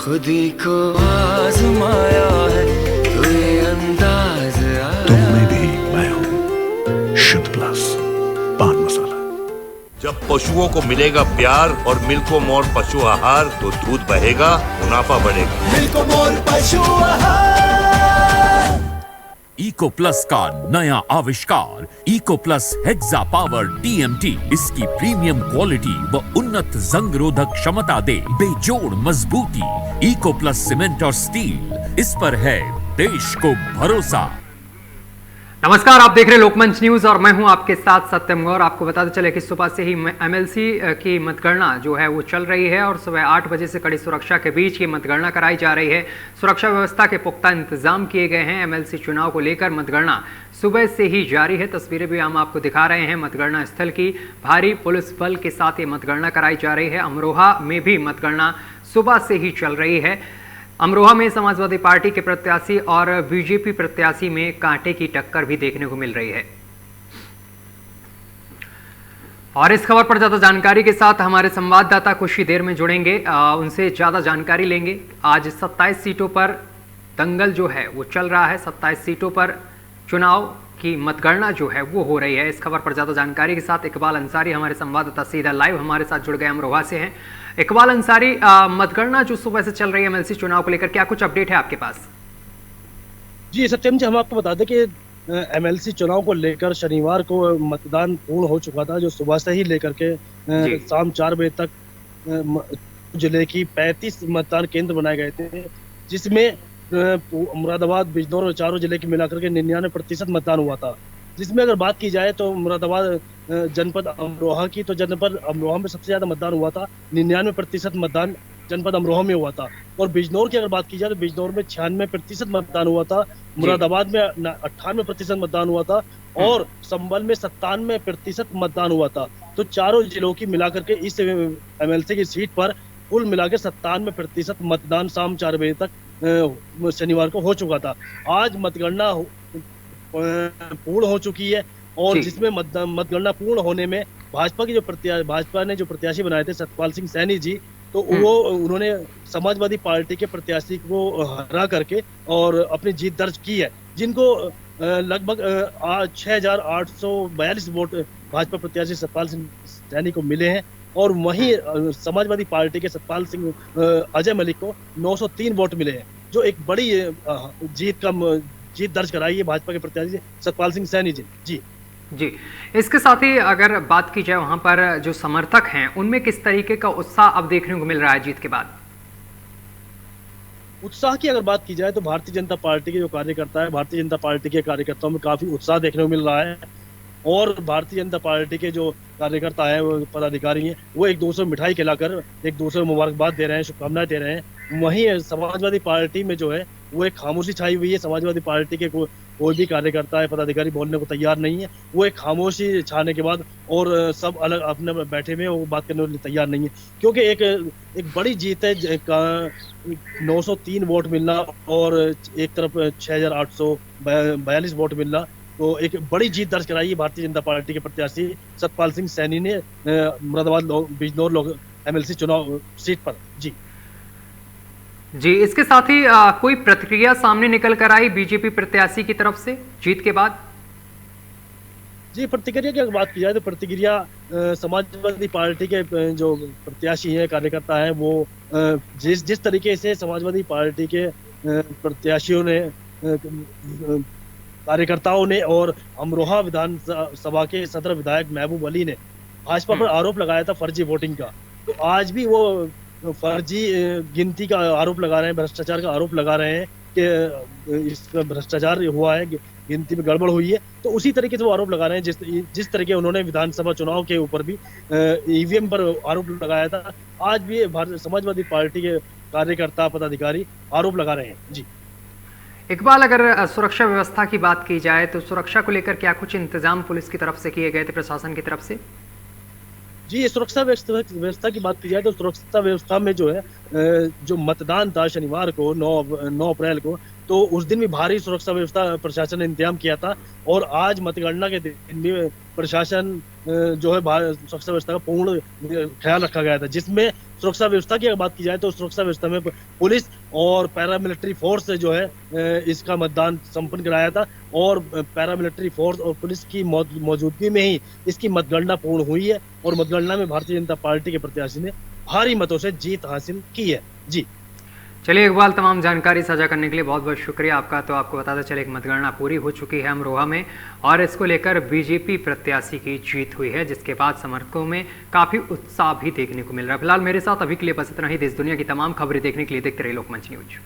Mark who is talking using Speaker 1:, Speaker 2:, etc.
Speaker 1: खुद ही को आजमाया है तो ये अंदाज
Speaker 2: तुम में भी मैं हूँ शुद्ध प्लस पान मसाला।
Speaker 3: जब पशुओं को मिलेगा प्यार और मिल्को मोर पशु आहार तो दूध बहेगा, मुनाफा बढ़ेगा।
Speaker 1: मिल्को मोर पशु आहार।
Speaker 4: इको प्लस का नया आविष्कार Eco Plus Hexa Power TMT इसकी प्रीमियम क्वालिटी व उन्नत जंग रोधक क्षमता दे बेजोड़ मजबूती। इको प्लस सीमेंट और स्टील, इस पर है देश को भरोसा।
Speaker 5: नमस्कार, आप देख रहे हैं लोकमंच न्यूज और मैं हूं आपके साथ सत्यम गौर। आपको बताते चले कि सुबह से ही एमएलसी की मतगणना जो है वो चल रही है और सुबह 8 बजे से कड़ी सुरक्षा के बीच ये मतगणना कराई जा रही है। सुरक्षा व्यवस्था के पुख्ता इंतजाम किए गए हैं। एमएलसी चुनाव को लेकर मतगणना सुबह से ही जारी है। तस्वीरें भी हम आपको दिखा रहे हैं मतगणना स्थल की। भारी पुलिस बल के साथ ये मतगणना कराई जा रही है। अमरोहा में भी मतगणना सुबह से ही चल रही है। अमरोहा में समाजवादी पार्टी के प्रत्याशी और बीजेपी प्रत्याशी में कांटे की टक्कर भी देखने को मिल रही है। और इस खबर पर ज्यादा जानकारी के साथ हमारे संवाददाता कुछ ही देर में जुड़ेंगे, उनसे ज्यादा जानकारी लेंगे। आज 27 सीटों पर दंगल जो है वो चल रहा है। 27 सीटों पर चुनाव की मतगणना जो है वो हो रही है। इस खबर पर ज्यादा जानकारी के साथ इकबाल अंसारी हमारे संवाददाता सीधा लाइव हमारे साथ जुड़ गए अमरोहा से हैं। इकबाल अंसारी, मतगणना जो सुबह से चल रही है एमएलसी चुनाव को लेकर, क्या कुछ अपडेट है आपके पास?
Speaker 6: जी सत्यम जी, हम आपको बता दें कि एमएलसी चुनाव को लेकर शनिवार को मतदान पूर्ण हो चुका था, जो सुबह से ही लेकर के शाम 4 बजे तक जिले की 35 मतदान केंद्र बनाए गए थे, जिसमें मुरादाबाद, बिजनौर और चारों जिले की मिलाकर के 99% मतदान हुआ था। जिसमें अगर बात की जाए तो मुरादाबाद जनपद अमरोहा की, तो जनपद अमरोहा में सबसे ज्यादा मतदान हुआ था। 99% मतदान जनपद अमरोहा में हुआ था। और बिजनौर की अगर बात की जाए तो बिजनौर में 96% मतदान हुआ था। मुरादाबाद में 98% मतदान हुआ था और संभल में 97% मतदान हुआ था। तो चारों जिलों की मिलाकर के इस एमएलसी की सीट पर कुल मिलाकर 97% मतदान शाम 4 बजे तक शनिवार को हो चुका था। आज मतगणना पूर्ण हो चुकी है और जिसमें मतगणना पूर्ण होने में भाजपा ने जो प्रत्याशी बनाए थे सतपाल सिंह सैनी जी, तो वो उन्होंने समाजवादी पार्टी के प्रत्याशी को हरा करके और अपनी जीत दर्ज की है, जिनको लगभग 6842 वोट भाजपा प्रत्याशी सतपाल सिंह सैनी को मिले हैं। और वहीं समाजवादी पार्टी के सतपाल सिंह अजय मलिक को 903 वोट मिले हैं, जो एक बड़ी जीत दर्ज कराई है भाजपा के प्रत्याशी सतपाल सिंह सैनी जी।
Speaker 5: जी, इसके साथ ही अगर बात की जाए वहां पर जो समर्थक हैं उनमें किस तरीके का उत्साह अब देखने को मिल रहा है जीत के बाद?
Speaker 6: उत्साह की अगर बात की जाए तो भारतीय जनता पार्टी के जो कार्यकर्ता है, भारतीय जनता पार्टी के कार्यकर्ताओं में काफी उत्साह देखने को मिल रहा है। और भारतीय जनता पार्टी के जो कार्यकर्ता है, वो पदाधिकारी हैं, वो एक दूसरे को मिठाई खिलाकर एक दूसरे को मुबारकबाद दे रहे हैं, शुभकामनाएं दे रहे हैं। वहीं समाजवादी पार्टी में जो है वो एक खामोशी छाई हुई है। समाजवादी पार्टी के कोई भी कार्यकर्ता है, पदाधिकारी बोलने को तैयार नहीं है। वो एक खामोशी छाने के बाद और सब अलग अपने बैठे में वो बात करने के लिए तैयार नहीं है, क्योंकि एक बड़ी जीत है। 903 वोट मिलना और एक तरफ 6842 वोट मिलना, तो एक बड़ी जीत दर्ज कराई है भारतीय जनता पार्टी के प्रत्याशी सतपाल सिंह सैनी ने मुरादाबाद बिजनौर एमएलसी चुनाव सीट पर।
Speaker 5: जी, इसके साथ ही कोई प्रतिक्रिया सामने निकल कर आई बीजेपी प्रत्याशी की तरफ से जीत के बाद?
Speaker 6: जी, प्रतिक्रिया की अगर बात की जाए तो प्रतिक्रिया समाजवादी पार्टी के जो प्रत्याशी हैं, कार्यकर्ता हैं, वो जिस तरीके से समाजवादी पार्टी के प्रत्याशियों ने, कार्यकर्ताओं ने और अमरोहा विधानसभा के सदर विधायक महबूब अली ने भाजपा पर आरोप लगाया था फर्जी वोटिंग का, तो आज भी वो फर्जी गिनती का आरोप लगा रहे हैं, भ्रष्टाचार का आरोप लगा रहे हैं कि इसमें भ्रष्टाचार हुआ है, गिनती में गड़बड़ हुई है। तो उसी तरीके से वो आरोप लगा रहे हैं जिस तरीके उन्होंने विधानसभा चुनाव के ऊपर भी ईवीएम पर आरोप लगाया था। आज भी समाजवादी पार्टी के कार्यकर्ता, पदाधिकारी आरोप लगा रहे हैं। जी
Speaker 5: इकबाल, अगर सुरक्षा व्यवस्था की बात की जाए तो सुरक्षा को लेकर क्या कुछ इंतजाम पुलिस की तरफ से किए गए थे, प्रशासन की तरफ से?
Speaker 6: जी, सुरक्षा व्यवस्था की बात की जाए तो सुरक्षा व्यवस्था में जो है, जो मतदान था शनिवार को 9 अप्रैल को, तो उस दिन भी भारी सुरक्षा व्यवस्था प्रशासन ने इंतजाम किया था। और आज मतगणना के दिन भी प्रशासन जो है सुरक्षा व्यवस्था का पूर्ण ख्याल रखा गया था, जिसमें सुरक्षा व्यवस्था की अगर बात की जाए तो सुरक्षा व्यवस्था में पुलिस और पैरामिलिट्री फोर्स से जो है इसका मतदान संपन्न कराया था, और पैरामिलिट्री फोर्स और पुलिस की मौजूदगी में ही इसकी मतगणना पूर्ण हुई है, और मतगणना में भारतीय जनता पार्टी के प्रत्याशी ने भारी मतों से जीत हासिल की है। जी
Speaker 5: चलिए इकबाल, तमाम जानकारी साझा करने के लिए बहुत बहुत शुक्रिया आपका। तो आपको बताते चले एक मतगणना पूरी हो चुकी है अमरोहा में, और इसको लेकर बीजेपी प्रत्याशी की जीत हुई है, जिसके बाद समर्थकों में काफी उत्साह भी देखने को मिल रहा है। फिलहाल मेरे साथ अभी के लिए बस इतना ही। देश दुनिया की तमाम खबरें देखने के लिए देखते रहिए लोकमंच न्यूज।